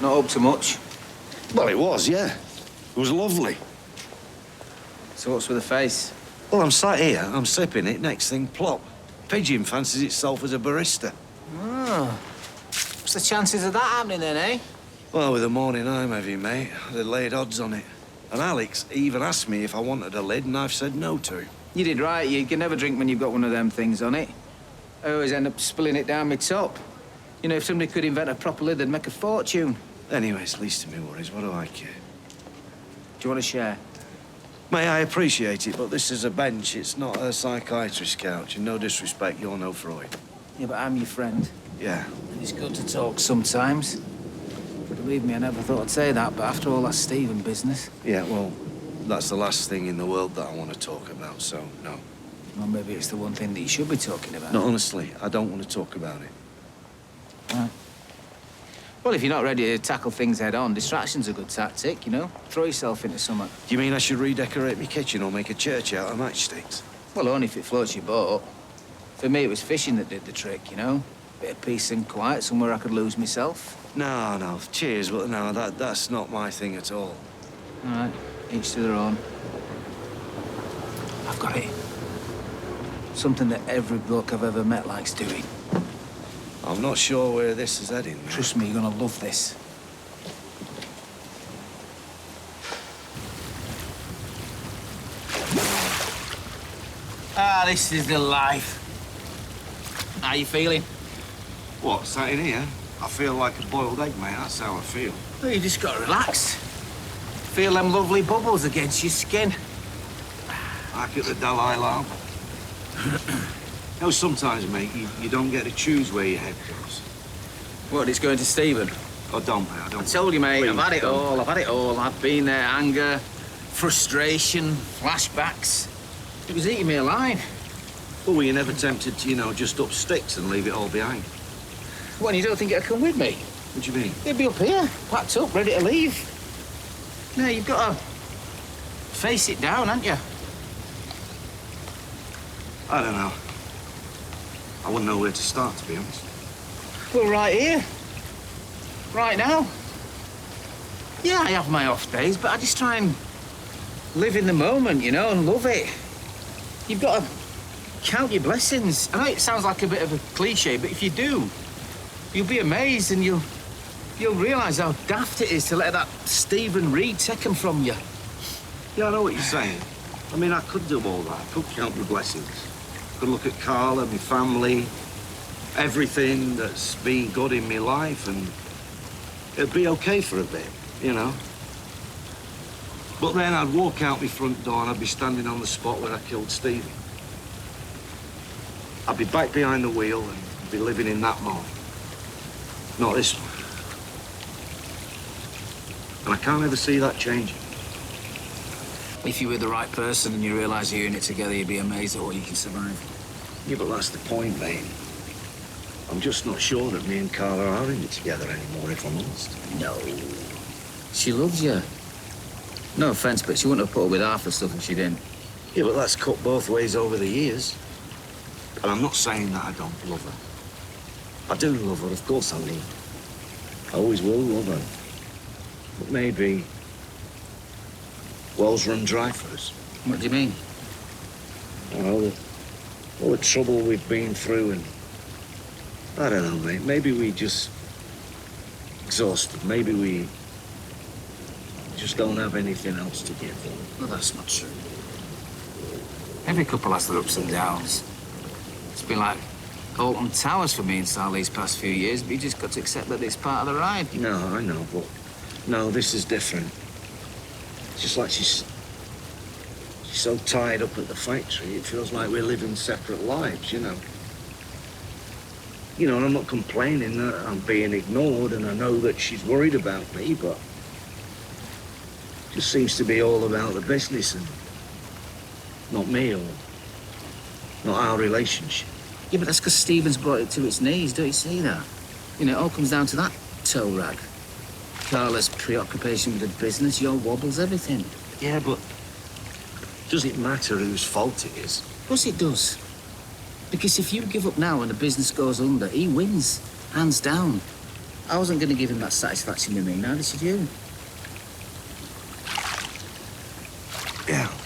Not up to much. Well, it was, yeah. It was lovely. So what's with the face? Well, I'm sat here, I'm sipping it, next thing, plop. Pigeon fancies itself as a barista. Oh. What's the chances of that happening then, eh? Well, with the morning I'm heavy, mate, they laid odds on it. And Alex even asked me if I wanted a lid, and I've said no to him. You did right. You can never drink when you've got one of them things on it. I always end up spilling it down my top. You know, if somebody could invent a proper lid, they'd make a fortune. Anyway, it's least of me worries. What do I care? Do you want to share? Mate, I appreciate it, but this is a bench. It's not a psychiatrist's couch. And no disrespect, you're no Freud. Yeah, but I'm your friend. Yeah. And it's good to talk sometimes. Believe me, I never thought I'd say that, but after all that Stephen business... Yeah, well, that's the last thing in the world that I want to talk about, so no. Well, maybe it's the one thing that you should be talking about. No, honestly, I don't want to talk about it. Right. Well, if you're not ready to tackle things head-on, distraction's a good tactic, you know? Throw yourself into something. Do you mean I should redecorate my kitchen or make a church out of matchsticks? Well, only if it floats your boat. For me, it was fishing that did the trick, you know? Bit of peace and quiet, somewhere I could lose myself. No, cheers, but no, that's not my thing at all. All right, each to their own. I've got it. Something that every bloke I've ever met likes doing. I'm not sure where this is heading, mate. Trust me, you're gonna love this. Ah, this is the life. How you feeling? What, sat in here? I feel like a boiled egg, mate. That's how I feel. Well, you just gotta relax. Feel them lovely bubbles against your skin. Like at the Dalai Lama. You know, sometimes, mate, you don't get to choose where your head goes. What, it's going to Stephen? Oh, don't, mate, I don't. I told you, mate, Please, I've had it don't. all, I've had it all. I've been there, anger, frustration, flashbacks. It was eating me alive. Well, were you never tempted to, you know, just up sticks and leave it all behind? Well, you don't think it'll come with me? What do you mean? It'll be up here, packed up, ready to leave. No, you've got to face it down, haven't you? I don't know. I wouldn't know where to start, to be honest. Well, right here. Right now. Yeah, I have my off days, but I just try and live in the moment, you know, and love it. You've got to count your blessings. I know it sounds like a bit of a cliche, but if you do, you'll be amazed and you'll realise how daft it is to let that Stephen Reed take them from you. Yeah, I know what you're saying. I mean, I could do all that. I could count my blessings. I could look at Carla, my family, everything that's been good in my life, and it'd be okay for a bit, you know? But then I'd walk out my front door and I'd be standing on the spot where I killed Stevie. I'd be back behind the wheel and be living in that moment. Not this one. And I can't ever see that changing. If you were the right person and you realise you're in it together, you'd be amazed at what you can survive. Yeah, but that's the point, mate. I'm just not sure that me and Carla are in it together anymore, if I'm honest. No. She loves you. No offence, but she wouldn't have put up with half the stuff if she didn't. Yeah, but that's cut both ways over the years. And I'm not saying that I don't love her. I do love her, of course I do. I always will love her. But maybe wells run dry for us. What do you mean? Well, all the trouble we've been through, and I don't know, mate. Maybe we just exhausted. Maybe we just don't have anything else to give. Well, that's not true. Every couple has their ups and downs. It's been like Alton Towers for me and Sal these past few years, but you just got to accept that it's part of the ride. No, I know, but no, this is different. It's just like she's so tied up at the factory, it feels like we're living separate lives, you know. You know, and I'm not complaining that I'm being ignored, and I know that she's worried about me, but it just seems to be all about the business and not me or not our relationship. Yeah, but that's because Stephen's brought it to its knees, don't you see that? You know, it all comes down to that toe rag. Carla's preoccupation with the business, your wobbles, everything. Yeah, but does it matter whose fault it is? Of course it does. Because if you give up now and the business goes under, he wins, hands down. I wasn't going to give him that satisfaction with me, neither should you. Yeah.